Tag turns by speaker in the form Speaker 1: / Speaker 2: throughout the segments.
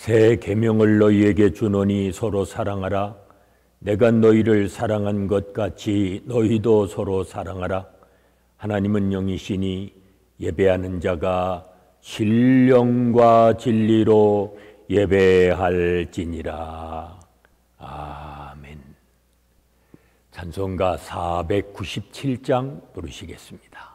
Speaker 1: 새 계명을 너희에게 주노니 서로 사랑하라. 내가 너희를 사랑한 것 같이 너희도 서로 사랑하라. 하나님은 영이시니 예배하는 자가 신령과 진리로 예배할지니라. 아멘. 찬송가 497장 부르시겠습니다.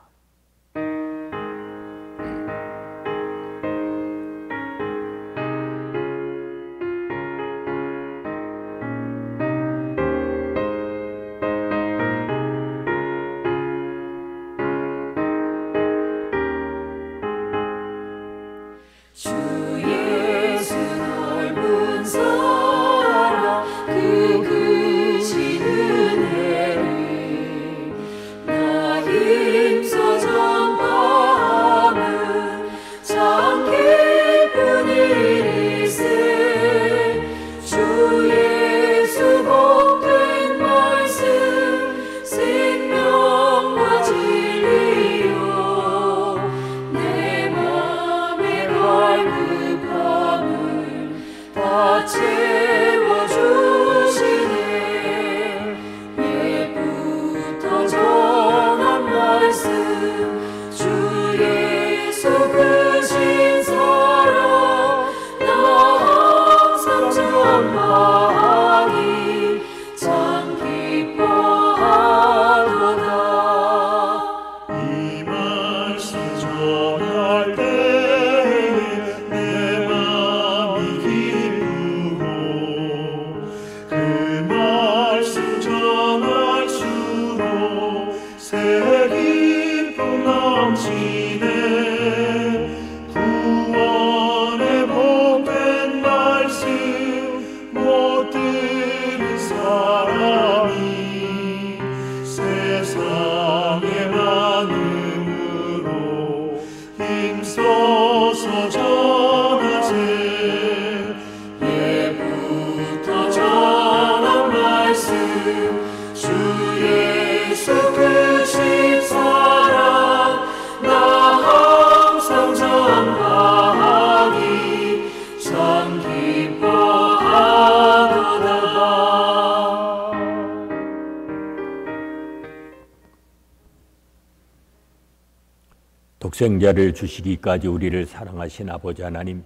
Speaker 1: 독생자를 주시기까지 우리를 사랑하신 아버지 하나님,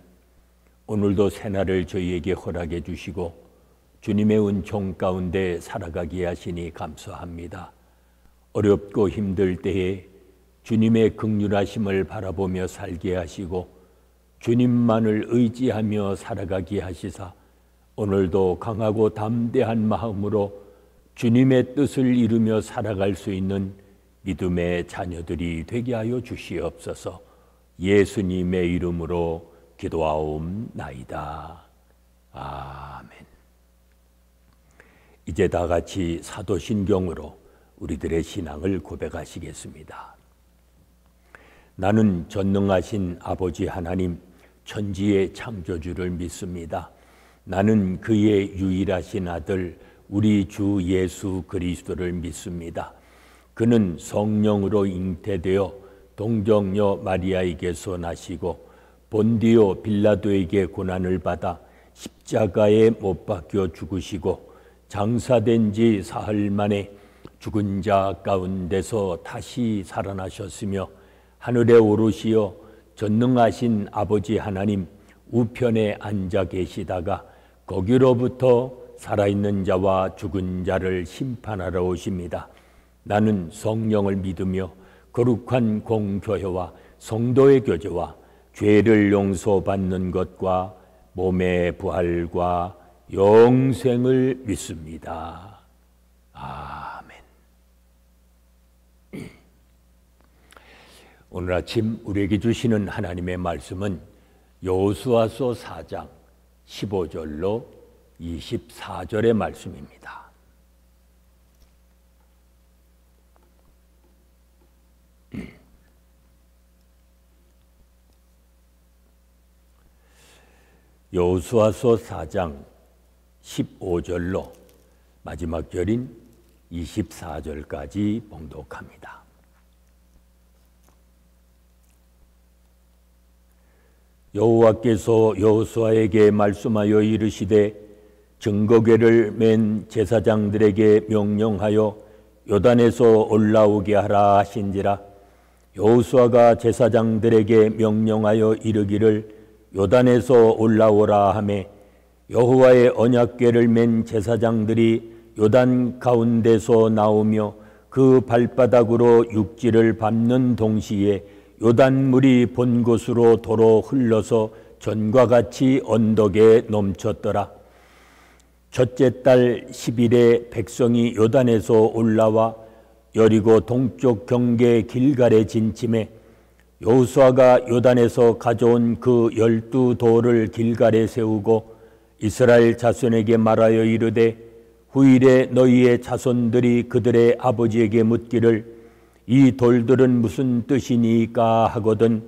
Speaker 1: 오늘도 새날을 저희에게 허락해 주시고 주님의 은총 가운데 살아가게 하시니 감사합니다. 어렵고 힘들 때에 주님의 긍휼하심을 바라보며 살게 하시고 주님만을 의지하며 살아가게 하시사 오늘도 강하고 담대한 마음으로 주님의 뜻을 이루며 살아갈 수 있는 믿음의 자녀들이 되게 하여 주시옵소서. 예수님의 이름으로 기도하옵나이다. 아멘. 이제 다 같이 사도신경으로 우리들의 신앙을 고백하시겠습니다. 나는 전능하신 아버지 하나님, 천지의 창조주를 믿습니다. 나는 그의 유일하신 아들 우리 주 예수 그리스도를 믿습니다. 그는 성령으로 잉태되어 동정녀 마리아에게서 나시고 본디오 빌라도에게 고난을 받아 십자가에 못 박혀 죽으시고 장사된 지 사흘 만에 죽은 자 가운데서 다시 살아나셨으며 하늘에 오르시어 전능하신 아버지 하나님 우편에 앉아 계시다가 거기로부터 살아있는 자와 죽은 자를 심판하러 오십니다. 나는 성령을 믿으며 거룩한 공교회와 성도의 교제와 죄를 용서받는 것과 몸의 부활과 영생을 믿습니다. 아멘. 오늘 아침 우리에게 주시는 하나님의 말씀은 여호수아서 4장 15절로 24절의 말씀입니다. 여호수아서 4장 15절로 마지막 절인 24절까지 봉독합니다. 여호와께서 여호수아에게 말씀하여 이르시되 증거궤를 맨 제사장들에게 명령하여 요단에서 올라오게 하라 하신지라. 여호수아가 제사장들에게 명령하여 이르기를 요단에서 올라오라 하매 여호와의 언약궤를 맨 제사장들이 요단 가운데서 나오며 그 발바닥으로 육지를 밟는 동시에 요단물이 본 곳으로 도로 흘러서 전과 같이 언덕에 넘쳤더라. 첫째 달 10일에 백성이 요단에서 올라와 여리고 동쪽 경계 길갈에 진침해 여호수아가 요단에서 가져온 그 12돌을 길갈에 세우고 이스라엘 자손에게 말하여 이르되 후일에 너희의 자손들이 그들의 아버지에게 묻기를 이 돌들은 무슨 뜻이니까 하거든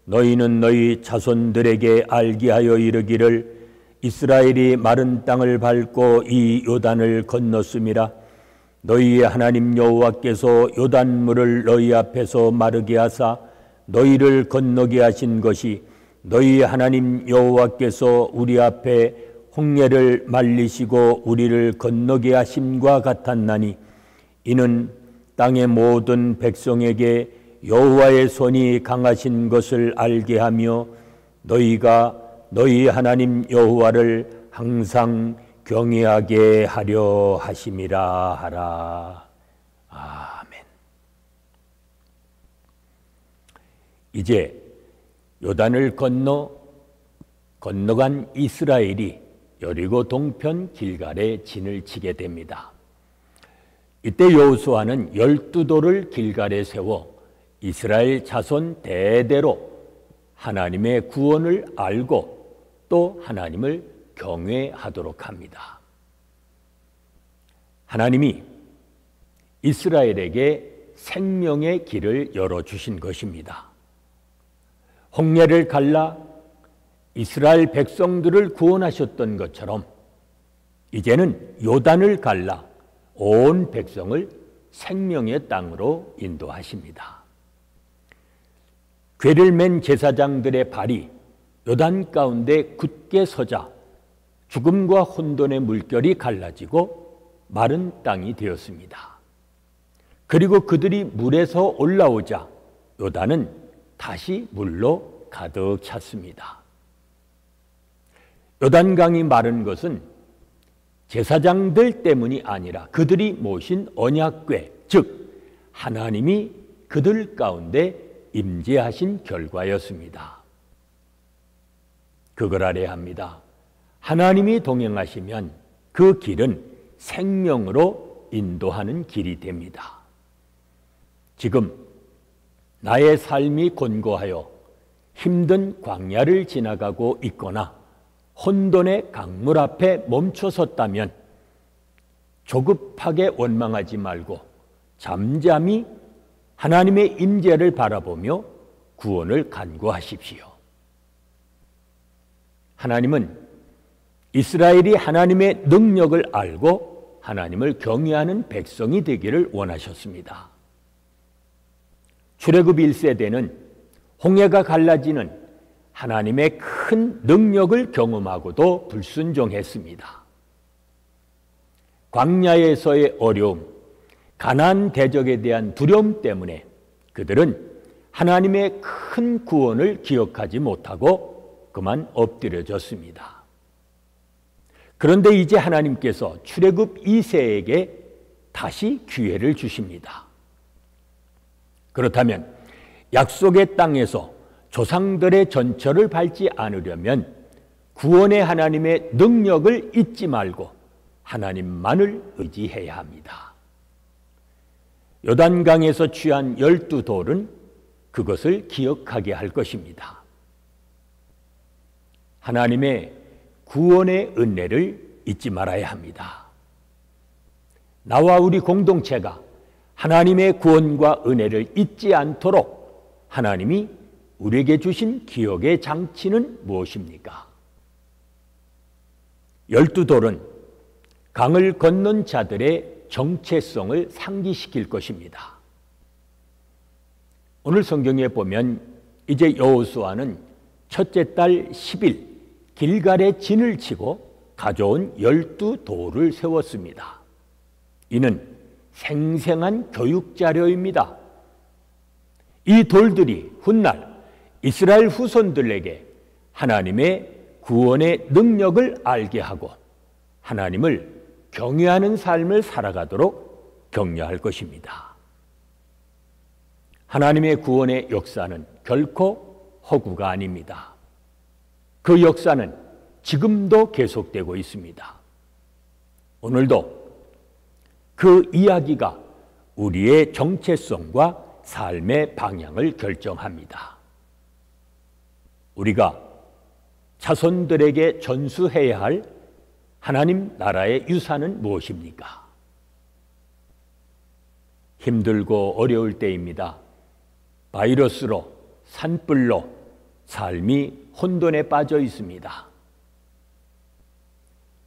Speaker 1: 너희는 너희 자손들에게 알게 하여 이르기를 이스라엘이 마른 땅을 밟고 이 요단을 건넜음이라. 너희의 하나님 여호와께서 요단물을 너희 앞에서 마르게 하사 너희를 건너게 하신 것이 너희 하나님 여호와께서 우리 앞에 홍해를 말리시고 우리를 건너게 하심과 같았나니 이는 땅의 모든 백성에게 여호와의 손이 강하신 것을 알게 하며 너희가 너희 하나님 여호와를 항상 경외하게 하려 하심이라 하라. 아멘. 이제 요단을 건너간 이스라엘이 여리고 동편 길갈에 진을 치게 됩니다. 이때 여호수아는 12돌을 길갈에 세워 이스라엘 자손 대대로 하나님의 구원을 알고 또 하나님을 경외하도록 합니다. 하나님이 이스라엘에게 생명의 길을 열어주신 것입니다. 홍해를 갈라 이스라엘 백성들을 구원하셨던 것처럼 이제는 요단을 갈라 온 백성을 생명의 땅으로 인도하십니다. 궤를 맨 제사장들의 발이 요단 가운데 굳게 서자 죽음과 혼돈의 물결이 갈라지고 마른 땅이 되었습니다. 그리고 그들이 물에서 올라오자 요단은 다시 물로 가득 찼습니다. 요단강이 마른 것은 제사장들 때문이 아니라 그들이 모신 언약궤, 즉 하나님이 그들 가운데 임재하신 결과였습니다. 그걸 알아야 합니다. 하나님이 동행하시면 그 길은 생명으로 인도하는 길이 됩니다. 지금 나의 삶이 곤고하여 힘든 광야를 지나가고 있거나 혼돈의 강물 앞에 멈춰섰다면 조급하게 원망하지 말고 잠잠히 하나님의 임재를 바라보며 구원을 간구하십시오. 하나님은 이스라엘이 하나님의 능력을 알고 하나님을 경외하는 백성이 되기를 원하셨습니다. 출애굽 1세대는 홍해가 갈라지는 하나님의 큰 능력을 경험하고도 불순종했습니다. 광야에서의 어려움, 가나안 대적에 대한 두려움 때문에 그들은 하나님의 큰 구원을 기억하지 못하고 그만 엎드려졌습니다. 그런데 이제 하나님께서 출애굽 2세에게 다시 기회를 주십니다. 그렇다면 약속의 땅에서 조상들의 전철을 밟지 않으려면 구원의 하나님의 능력을 잊지 말고 하나님만을 의지해야 합니다. 요단강에서 취한 12돌은 그것을 기억하게 할 것입니다. 하나님의 구원의 은혜를 잊지 말아야 합니다. 나와 우리 공동체가 하나님의 구원과 은혜를 잊지 않도록 하나님이 우리에게 주신 기억의 장치는 무엇입니까? 12돌은 강을 건넌 자들의 정체성을 상기시킬 것입니다. 오늘 성경에 보면 이제 여호수아는 첫째 달 10일 길갈에 진을 치고 가져온 12돌을 세웠습니다. 이는 생생한 교육 자료입니다. 이 돌들이 훗날 이스라엘 후손들에게 하나님의 구원의 능력을 알게 하고 하나님을 경외하는 삶을 살아가도록 격려할 것입니다. 하나님의 구원의 역사는 결코 허구가 아닙니다. 그 역사는 지금도 계속되고 있습니다. 오늘도 그 이야기가 우리의 정체성과 삶의 방향을 결정합니다. 우리가 자손들에게 전수해야 할 하나님 나라의 유산은 무엇입니까? 힘들고 어려울 때입니다. 바이러스로, 산불로 삶이 혼돈에 빠져 있습니다.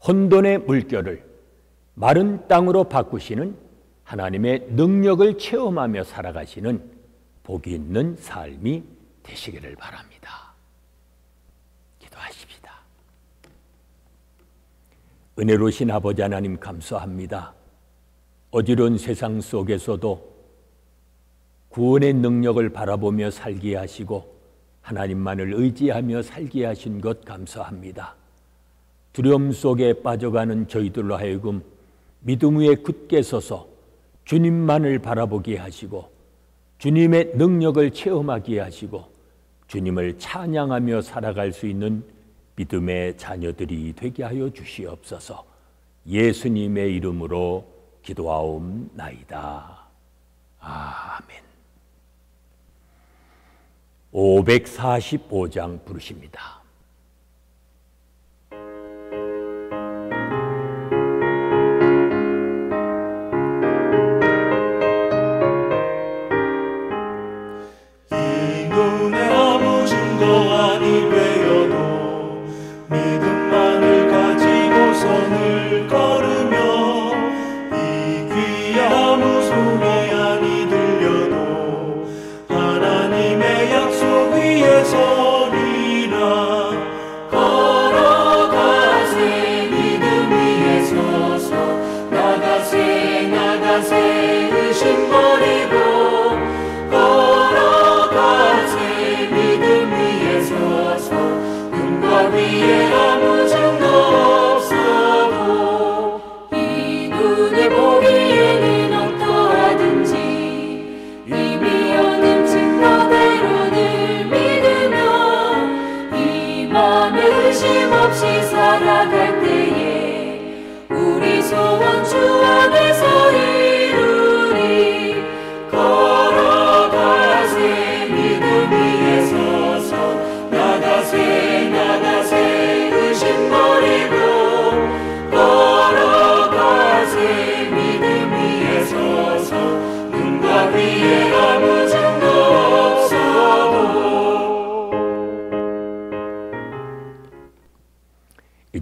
Speaker 1: 혼돈의 물결을 마른 땅으로 바꾸시는 하나님의 능력을 체험하며 살아가시는 복이 있는 삶이 되시기를 바랍니다. 기도하십시다. 은혜로우신 아버지 하나님 감사합니다. 어지러운 세상 속에서도 구원의 능력을 바라보며 살게 하시고 하나님만을 의지하며 살게 하신 것 감사합니다. 두려움 속에 빠져가는 저희들로 하여금 믿음 위에 굳게 서서 주님만을 바라보게 하시고 주님의 능력을 체험하게 하시고 주님을 찬양하며 살아갈 수 있는 믿음의 자녀들이 되게 하여 주시옵소서. 예수님의 이름으로 기도하옵나이다. 아멘. 545장 부르십니다.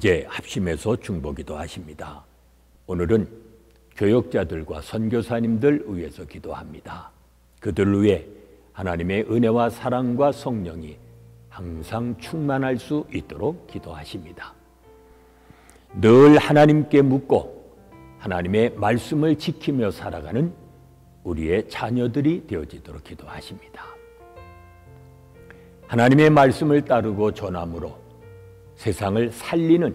Speaker 1: 이제 합심해서 중보기도 하십니다. 오늘은 교역자들과 선교사님들 위해서 기도합니다. 그들 위해 하나님의 은혜와 사랑과 성령이 항상 충만할 수 있도록 기도하십니다. 늘 하나님께 묻고 하나님의 말씀을 지키며 살아가는 우리의 자녀들이 되어지도록 기도하십니다. 하나님의 말씀을 따르고 전함으로 세상을 살리는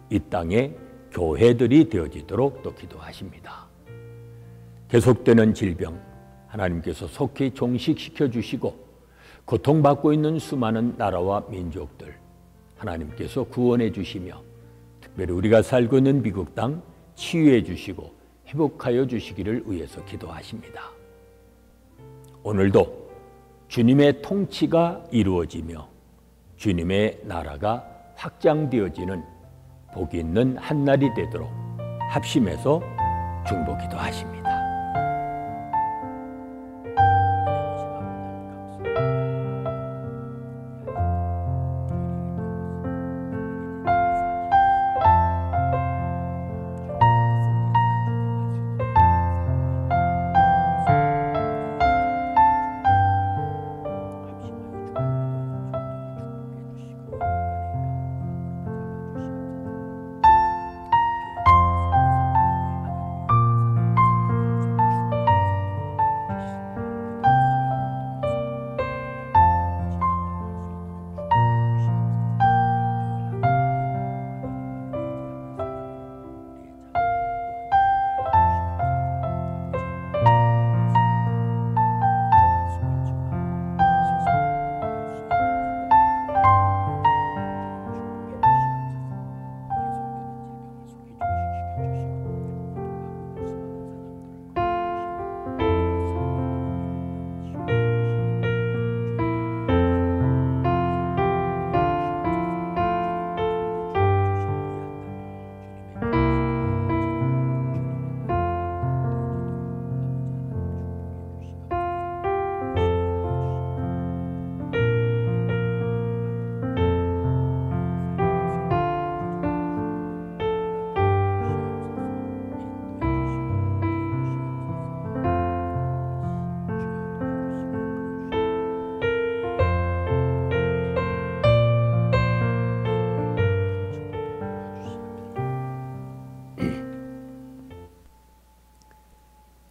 Speaker 1: 이 땅의 교회들이 되어지도록 또 기도하십니다. 계속되는 질병 하나님께서 속히 종식시켜 주시고 고통받고 있는 수많은 나라와 민족들 하나님께서 구원해 주시며 특별히 우리가 살고 있는 미국 땅 치유해 주시고 회복하여 주시기를 위해서 기도하십니다. 오늘도 주님의 통치가 이루어지며 주님의 나라가 확장되어지는 복이 있는 한날이 되도록 합심해서 중보기도 하십니다.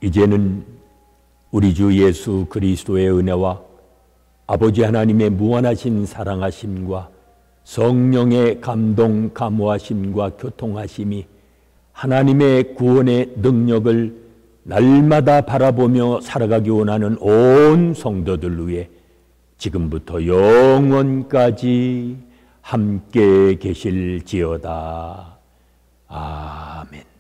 Speaker 1: 이제는 우리 주 예수 그리스도의 은혜와 아버지 하나님의 무한하신 사랑하심과 성령의 감동 감화심과 교통하심이 하나님의 구원의 능력을 날마다 바라보며 살아가기 원하는 온 성도들 위해 지금부터 영원까지 함께 계실지어다. 아멘.